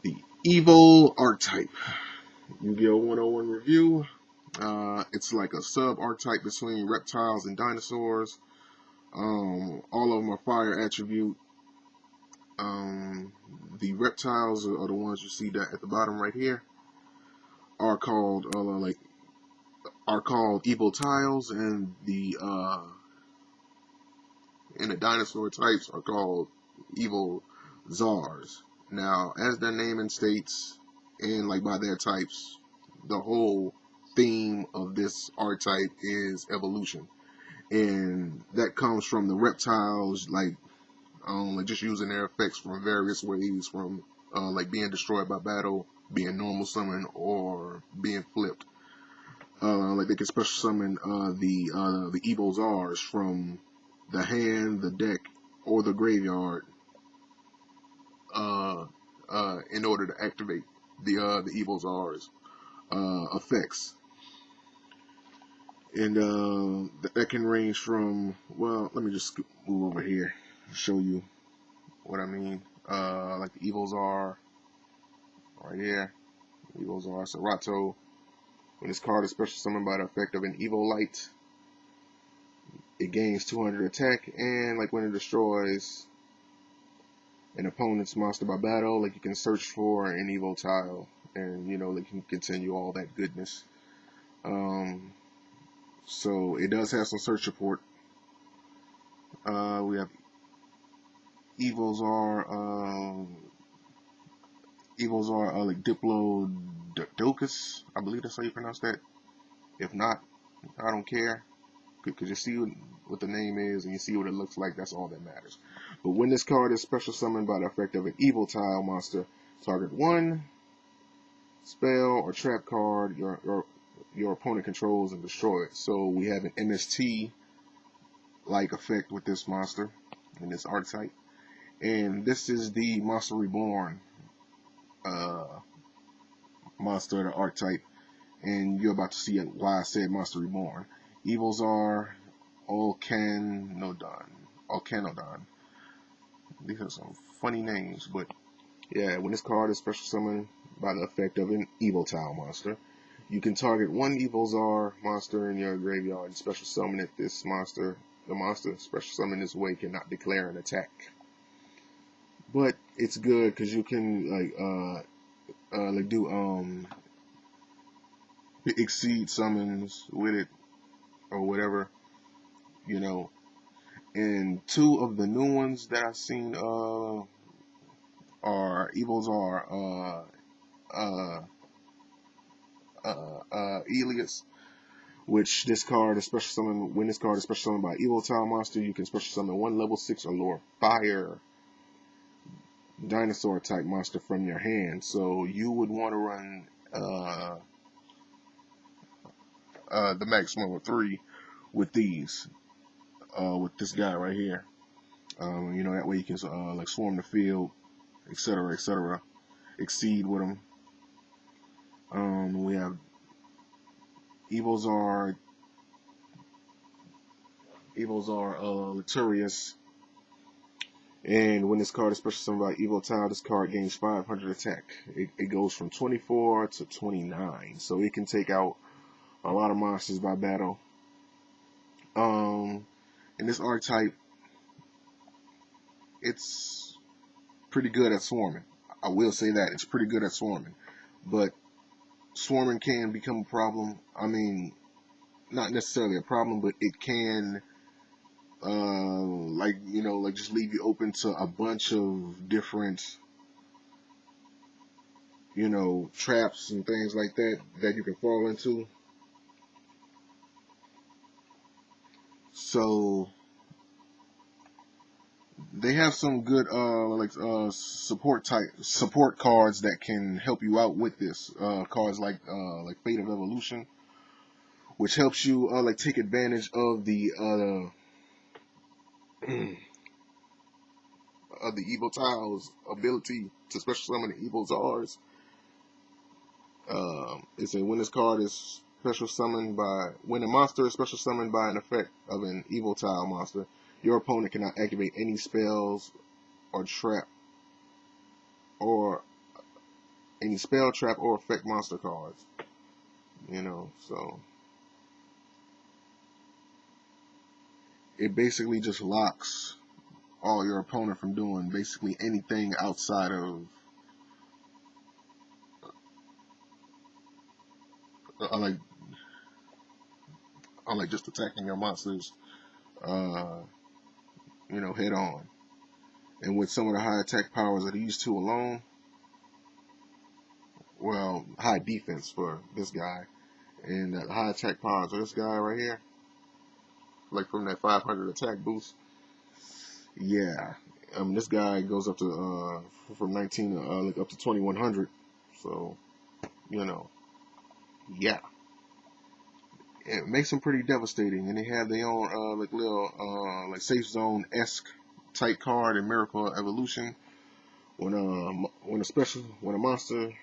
The Evol Archetype YuGiOh 101 review. It's like a sub-archetype between reptiles and dinosaurs. All of them are fire attribute. The reptiles are the ones you see that at the bottom right here are called Evol tiles, and the dinosaur types are called Evol czars. Now, as their name states, and like by their types, the whole theme of this archetype is evolution, and that comes from the reptiles, like just using their effects from various ways, from like being destroyed by battle, being normal summon, or being flipped. Like they can special summon the Evol czars from the hand, the deck, or the graveyard in order to activate the Evol czars effects. And that can range from, well, let me just move over here and show you what I mean. Like the Evol czar right here, Evol czar Serato. When this card is special summoned by the effect of an Evolite, it gains 200 attack, and like when it destroys an opponent's monster by battle, like you can search for an Evol tile, and like you can continue all that goodness. So it does have some search support. We have Evol czar like Diplodocus, I believe that's how you pronounce that. If not, I don't care, because you see what the name is and you see what it looks like. That's all that matters. But when this card is special summoned by the effect of an Evol tile monster, target one spell or trap card your opponent controls and destroy it. So we have an MST like effect with this monster in this archetype, and this is the Monster Reborn monster of the archetype, and you're about to see why I said Monster Reborn. Evol czar Alcanodon. These are some funny names, but yeah, when this card is special summoned by the effect of an Evol tile monster, you can target one Evol czar monster in your graveyard and special summon it. The monster special summoned this way cannot declare an attack. But it's good because you can do exceed summons with it or whatever, And two of the new ones that I've seen are Evol czar Elias, which this card is special summoned. When this card is special summoned by Evol tile monster, you can special summon one level 6 or lower fire dinosaur type monster from your hand. So you would want to run the maximum of 3 with these, with this guy right here. That way you can like swarm the field, etc., etc., exceed with them. We have Evol czar Liturius, and when this card is special summoned by Evol tile, this card gains 500 attack. It goes from 24 to 29, so it can take out a lot of monsters by battle. In this archetype, it's pretty good at swarming. I will say that it's pretty good at swarming, but swarming can become a problem. I mean, not necessarily a problem, but it can just leave you open to a bunch of different traps and things like that you can fall into. So they have some good support cards that can help you out with this. Cards like Fate of Evolution, which helps you take advantage of the of the Evol tiles ability to special summon the Evol czars. It says when this card is when a monster is special summoned by an effect of an Evol tile monster, your opponent cannot activate any spells or trap or any spell, trap, or effect monster cards. You know, so it basically just locks all your opponent from doing basically anything outside of like just attacking your monsters, head on. And with some of the high attack powers of these two alone, well, high defense for this guy, and the high attack powers of this guy right here, like from that 500 attack boost, yeah. This guy goes up to from 19 like up to 2100. So, yeah, it makes them pretty devastating. And they have their own like little like safe zone esque type card in Miracle Evolution. When a monster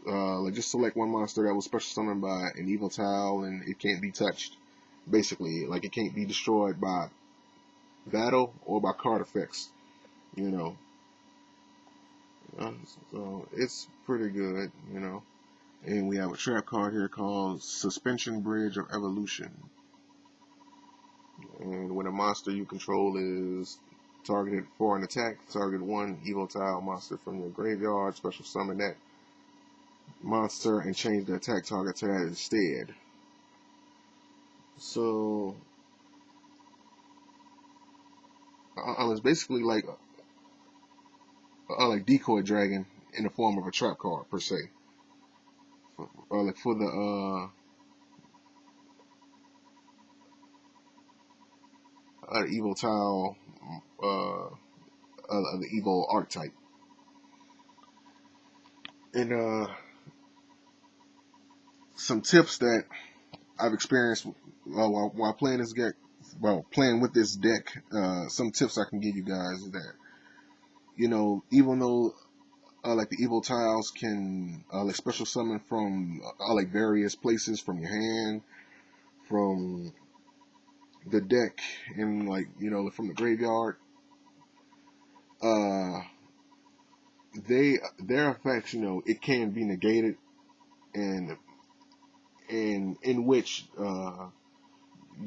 like just select one monster that was special summoned by an evil tile and it can't be touched. Basically, like it can't be destroyed by battle or by card effects, so it's pretty good, And we have a trap card here called Suspension Bridge of Evolution. And when a monster you control is targeted for an attack, target one evil tile monster from your graveyard, special summon that monster and change the attack target to that instead. So it's basically like Decoy Dragon in the form of a trap card per se. Like for the evil tile, the Evol Archetype, and some tips that I've experienced while playing this deck. Well, playing with this deck, some tips I can give you guys is that, even though like the evil tiles can like special summon from like various places from your hand, from the deck, and like from the graveyard, their effects, it can be negated, and in which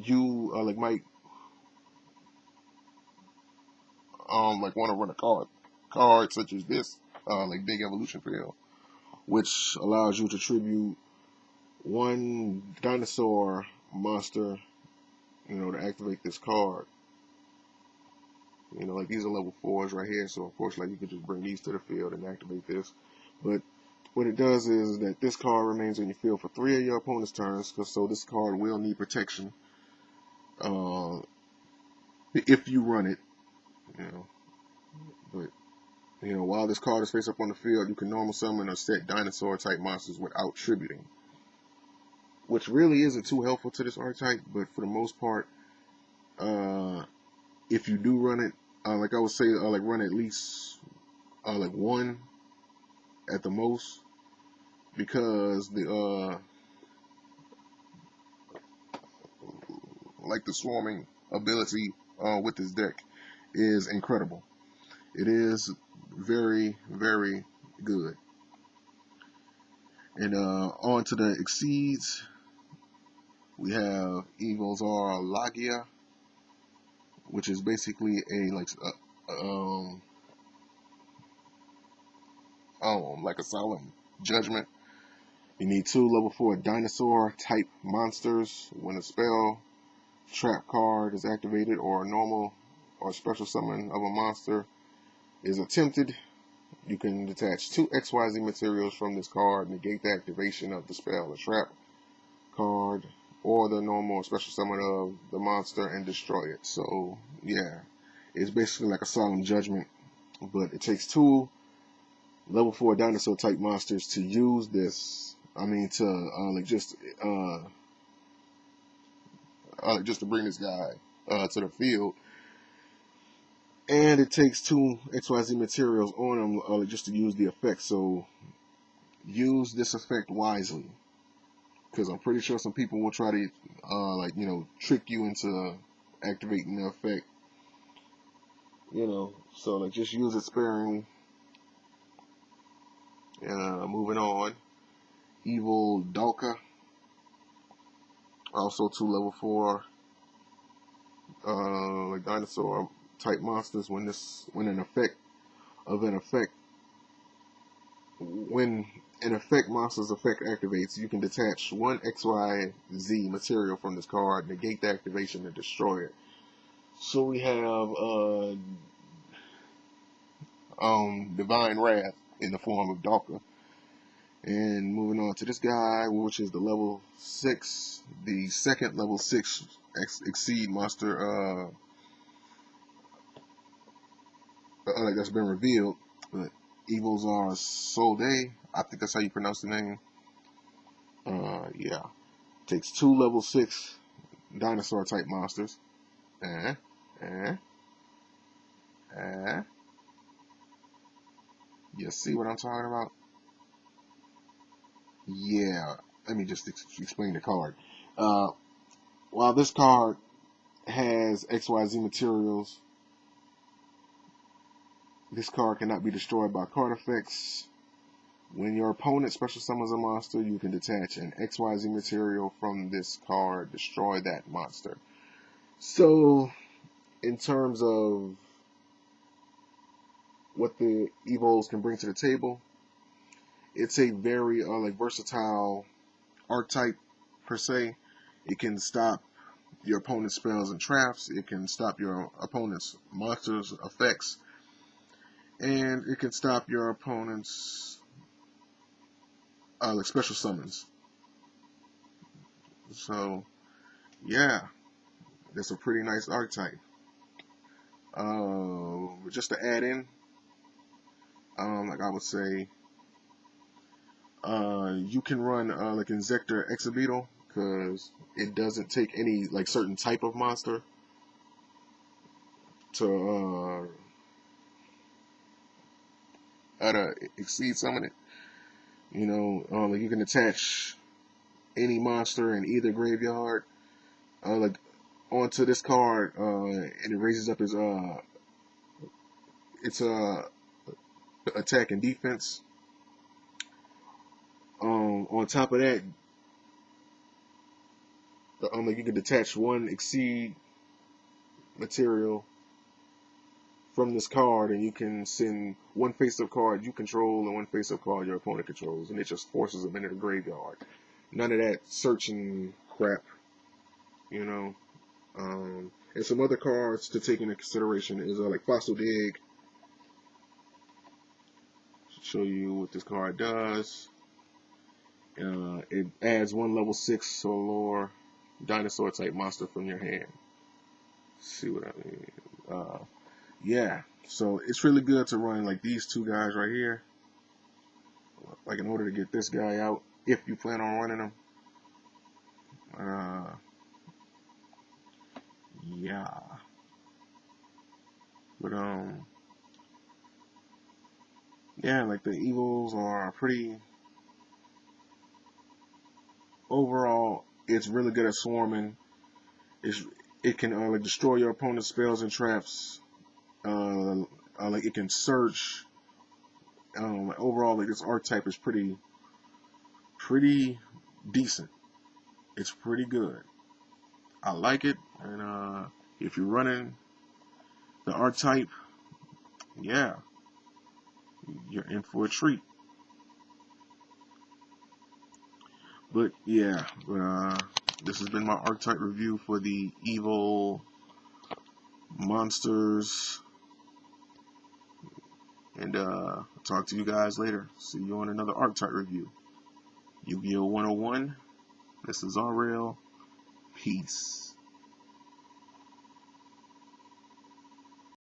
you like might like want to run a card such as this, like Big Evolution Field, which allows you to tribute one dinosaur monster, to activate this card. Like these are level 4s right here, so of course, like you could just bring these to the field and activate this. But what it does is that this card remains in your field for 3 of your opponent's turns, so this card will need protection if you run it, But while this card is face up on the field, you can normal summon or set dinosaur type monsters without tributing, which really isn't too helpful to this archetype. But for the most part, if you do run it, like I would say, like run at least like one at the most, because the like the swarming ability with this deck is incredible. It is very, very good. And on to the exceeds, we have Evol Zar Lagia, which is basically like a solemn judgment. You need 2 level 4 dinosaur type monsters. When a spell trap card is activated or a normal or special summon of a monster is attempted, you can detach 2 XYZ materials from this card, negate the activation of the spell or trap card or the normal or special summon of the monster and destroy it. So yeah, it's basically like a solemn judgment, but it takes 2 level 4 dinosaur type monsters to use this. Just to bring this guy to the field. And it takes 2 XYZ materials on him just to use the effect. So use this effect wisely, because I'm pretty sure some people will try to trick you into activating the effect. So just use it sparingly. Moving on, Evol Dalka, also 2 level 4 like dinosaur type monsters. When an effect monster's effect activates, you can detach one XYZ material from this card, negate the activation, and destroy it. So we have Divine Wrath in the form of Dalka. And moving on to this guy, which is the level 6, the second level 6 Exceed monster that's been revealed. But Evol Zars Solday, I think that's how you pronounce the name. Yeah. Takes 2 level 6 dinosaur type monsters. You see what I'm talking about? Yeah. Let me just explain the card. While this card has XYZ materials, this card cannot be destroyed by card effects. When your opponent special summons a monster, you can detach an XYZ material from this card, destroy that monster. So, in terms of what the Evols can bring to the table, it's a very versatile archetype per se. It can stop your opponent's spells and traps. It can stop your opponent's monsters' effects, and it can stop your opponent's special summons. So, yeah, that's a pretty nice archetype. Just to add in, like I would say, you can run like Insector Exhibital, because it doesn't take any like certain type of monster to exceed summon it. You know, like you can attach any monster in either graveyard like onto this card, and it raises up its attack and defense. On top of that, like you can detach one Exceed material from this card, and you can send one face-up card you control and one face-up card your opponent controls, and it just forces them into the graveyard. None of that searching crap, you know. And some other cards to take into consideration is like Fossil Dig. Show you what this card does. It adds 1 level 6 Solar dinosaur type monster from your hand. See what I mean? Yeah, so it's really good to run like these 2 guys right here. Like in order to get this guy out, if you plan on running him. Yeah. But yeah, like the Evols are pretty. Overall, it's really good at swarming. It can like destroy your opponent's spells and traps. Like it can search. Overall, like this archetype is pretty decent. It's pretty good. I like it, and if you're running the archetype, yeah, you're in for a treat. But yeah, this has been my archetype review for the Evol monsters, and talk to you guys later. See you on another archetype review. YuGiOh 101. This is RL. Peace.